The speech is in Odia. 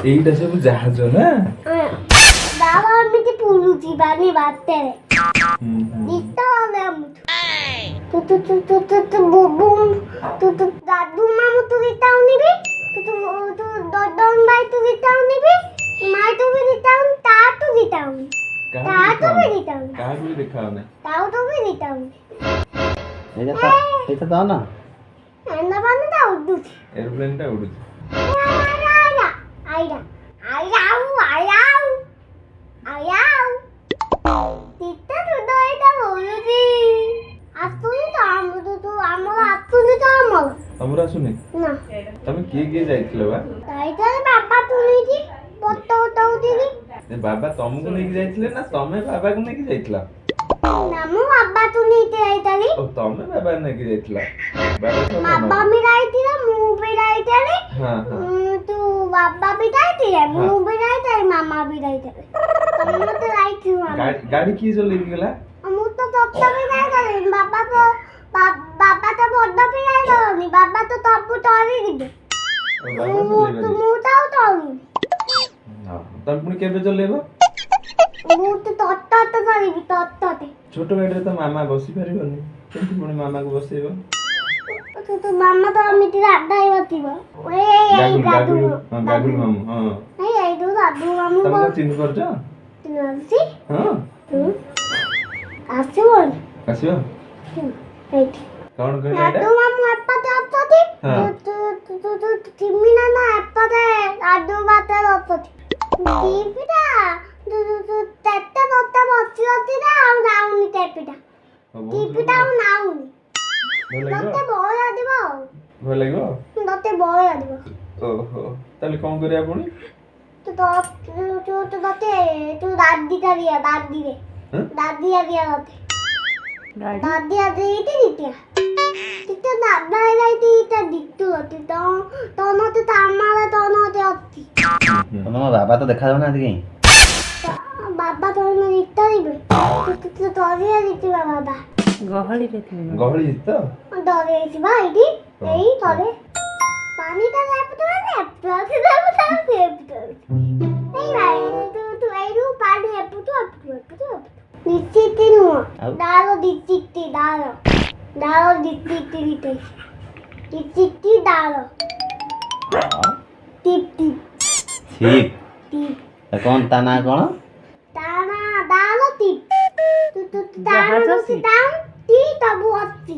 এইটা ସବୁ ଜାହାଜ ନା? ବାବା ଏମିତି ପୁରୁଛି ବାଲି ବାଟରେ ଗୀତ ତୁ ଦାଦୁ ମାମୁ ତୁ ଗୀତ ନିବି ତୁ ଦଦନ ଭାଇ ତୁ ଗୀତ ନିବି ମାଇ ତୁ ବି ଗୀତ ତା ତୁ ଗୀତ ତା ତୁ ବି ଗୀତ କାହାକୁ ବି ଦେଖାଅ ନା ତାଉ ତୁ ବି ଗୀତ ଏଇଟା ତ ନା ଏନା ବାନେ ତା ଉଡୁଛି ଏରୋପ୍ଲେନ ଟା ଉଡୁଛି। ଆଇରା ତିତେ ସୁଧ ଏଇଟା ବୋଲୁଛି ଆସୁନି ତ ତୁ ଆମର ଆସୁନି ତ ଆମର ତମର ଆସୁନି? ନା ତମେ କିଏ ଯାଇଥିଲ ବା? ତାଇତରେ ବାବା ତୁଲିଛି ପତ ଉଠଉଥିଲି ବାବା ତମକୁ ନେଇକି ଯାଇଥିଲେ ନା ତମେ ବାବାକୁ ନେଇକି ଯାଇଥିଲ? ନା ମୁଁ ବାବା ତୁଲିତେ ଯାଇଥିଲି ଓ ତମେ ବାବା ନେଇକି ଯାଇଥିଲ। ବାବା ବି ଯାଇଥିଲା ମୁଁ ବି ଯାଇଥିଲି ତୁ ବାବା ବି ଯାଇଥିଲେ ମୁଁ ବି ଯାଇଥିଲି ମାମା ବି ଯାଇଥିଲେ ସମସ୍ତେ ଯାଇଥିଲୁ ଗାଡି କିଏ ଚଲେଇକି ଗଲା? ମୁଁ ତ ତତ୍ତ ବି ଯାଇଥିଲି ବାବା ତ ବଡ ବି ଯାଇଗଲନି ବାବା ତ ସବୁ ତଳି ଯିବେ ମୁଁ ତ ଆଉ ତଳି ତମେ ପୁଣି କେବେ ଚଲେଇବ? ମୁଁ ତ ତତ୍ତ ଚଳିବି ତତ୍ତରେ ଛୋଟ ଗାଡିରେ ତ ମାମା ବସି ପାରିବନି କେମିତି ପୁଣି ମାମାକୁ ବସେଇବ? ତୁ ମାମା ତ ଏମିତି ରାଧାଇ ବସିବ ଗାଗୁଲ ମାମୁ ଏଇ ଦାଦୁ ମାମୁ ତମେ ଚିହ୍ନି ପାରୁଛ? ହଁ ଆସିବନି ଆସିବ ଏଇଠି କଣ କହିଲ? ଦାଦୁ ମାମୁ ଏପଟେ ଅଛନ୍ତି ତୁ ଚିମିନା ନା ଏପଟେ ଦାଦୁ ବାଟରେ ଅଛନ୍ତି ଟିଭିଟା ତେତେ ତତେ ବସି ଅଛି ନା ଆଉ ନାଉନି ଟିଭିଟା ଆଉ ନାଉନି ତତେ ଭୟ ଲାଗିବ ଆଉ ଭଲ ଲାଗିବ ତତେ ଭୟ ଲାଗିବ ଓହୋ ତାହେଲେ କଣ କରିବା ପୁଣି? ତୁ ଦାଦି କରିଆ ଦାଦିରେ ଦାଦି ଆଦିଆ ତତେ ଦାଦି ଆଦିଟେ ଦିତିଆ तिथे दादा आईती त्या दिक्तू होती तो नते तामाला तो नते होती ତମ ବାବା ତ ଦେଖା ଯାଉନାହାନ୍ତି କାଇଁ? बाबा तो न दिक्ता दिबे तू तोरिया दिती बाबा ଗହଳି ତ डरे छि भाईटी एई तोरे पानी ता लेपतो एई भाई तू एइरु पानी एपुतो निचितिनु दारो दिचिति दारो दिचिति दारो टिप ठीक कौन ता ना कौन ताना दारो टिप तू ताना सी ताम टी तबु अस्ति